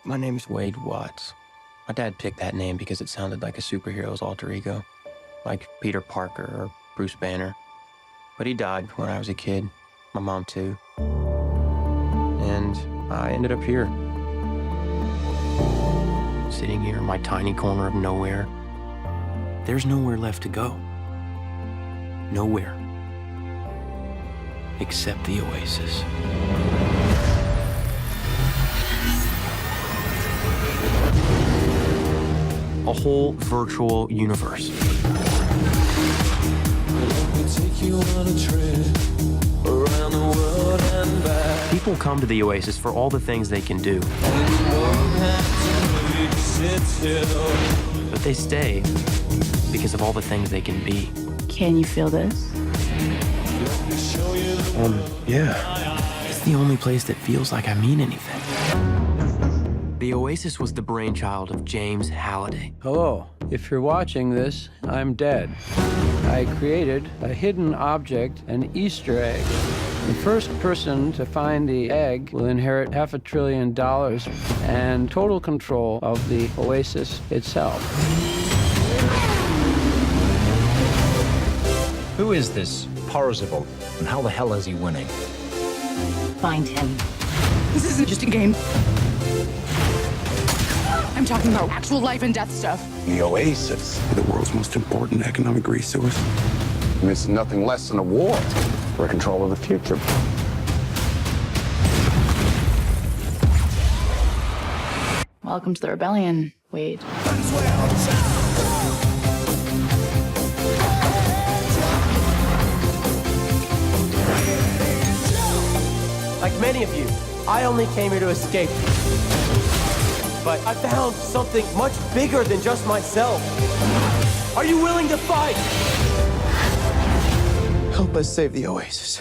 My name's Wade Watts. My dad picked that name because it sounded like a superhero's alter ego, like Peter Parker or Bruce Banner. But he died when I was a kid, my mom too. And I ended up here, sitting here in my tiny corner of nowhere. There's nowhere left to go. Nowhere. Except the Oasis. A whole virtual universe. People come to the Oasis for all the things they can do. But they stay because of all the things they can be. Can you feel this? Yeah. It's the only place that feels like I mean anything. The Oasis was the brainchild of James Halliday. Hello. If you're watching this, I'm dead. I created a hidden object, an Easter egg. The first person to find the egg will inherit $500 billion and total control of the Oasis itself. Who is this Parzival, and how the hell is he winning? Find him. This isn't just a game. I'm talking about actual life and death stuff. The Oasis, the world's most important economic resource. And it's nothing less than a war for control of the future. Welcome to the rebellion, Wade. Like many of you, I only came here to escape. But I found something much bigger than just myself. Are you willing to fight? Help us save the Oasis.